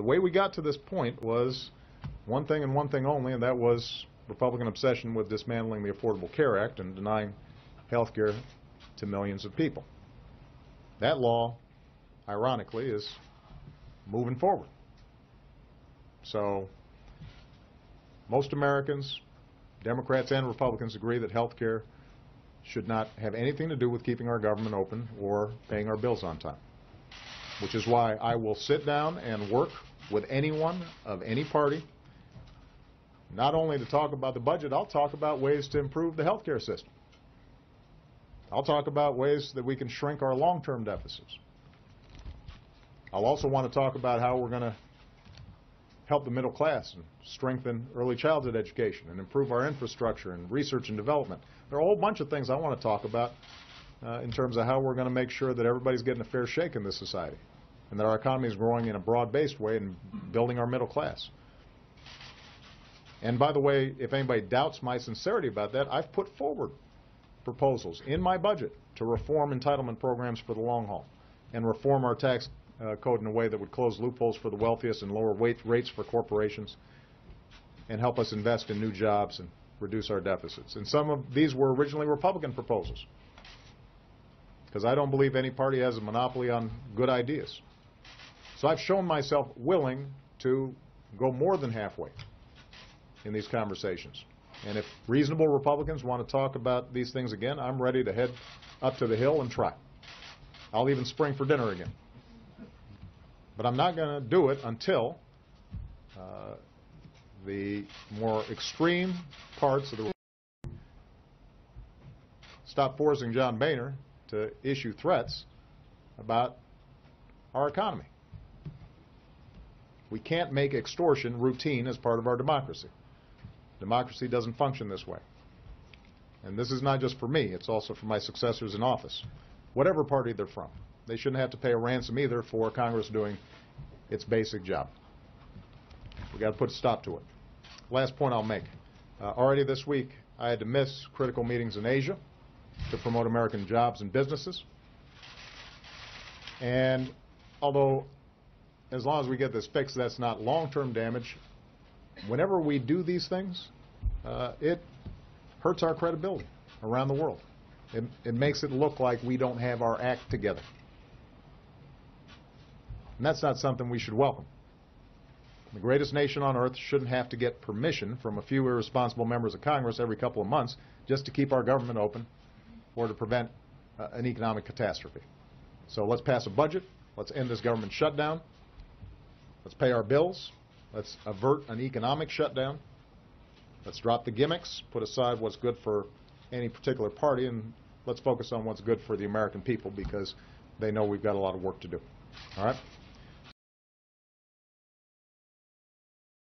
way we got to this point was one thing and one thing only, and that was Republican obsession with dismantling the Affordable Care Act and denying health care to millions of people. That law, ironically, is moving forward. So most Americans, Democrats and Republicans, agree that health care should not have anything to do with keeping our government open or paying our bills on time, which is why I will sit down and work with anyone of any party, not only to talk about the budget. I'll talk about ways to improve the health care system. I'll talk about ways that we can shrink our long-term deficits. I'll also want to talk about how we're going to help the middle class and strengthen early childhood education and improve our infrastructure and research and development. There are a whole bunch of things I want to talk about in terms of how we're going to make sure that everybody's getting a fair shake in this society and that our economy is growing in a broad-based way and building our middle class. And by the way, if anybody doubts my sincerity about that, I've put forward proposals in my budget to reform entitlement programs for the long haul and reform our tax code in a way that would close loopholes for the wealthiest and lower rates for corporations and help us invest in new jobs and reduce our deficits. And some of these were originally Republican proposals, because I don't believe any party has a monopoly on good ideas. So I've shown myself willing to go more than halfway in these conversations. And if reasonable Republicans want to talk about these things again, I'm ready to head up to the Hill and try. I'll even spring for dinner again. But I'm not going to do it until the more extreme parts of the stop forcing John Boehner to issue threats about our economy. We can't make extortion routine as part of our democracy. Democracy doesn't function this way. And this is not just for me, it's also for my successors in office, whatever party they're from. They shouldn't have to pay a ransom either for Congress doing its basic job. We've got to put a stop to it. Last point I'll make. Already this week, I had to miss critical meetings in Asia to promote American jobs and businesses. And although, as long as we get this fixed, that's not long-term damage, whenever we do these things, it hurts our credibility around the world. It makes it look like we don't have our act together. And that's not something we should welcome. The greatest nation on earth shouldn't have to get permission from a few irresponsible members of Congress every couple of months just to keep our government open or to prevent an economic catastrophe. So let's pass a budget. Let's end this government shutdown. Let's pay our bills. Let's avert an economic shutdown. Let's drop the gimmicks, put aside what's good for any particular party, and let's focus on what's good for the American people, because they know we've got a lot of work to do. All right?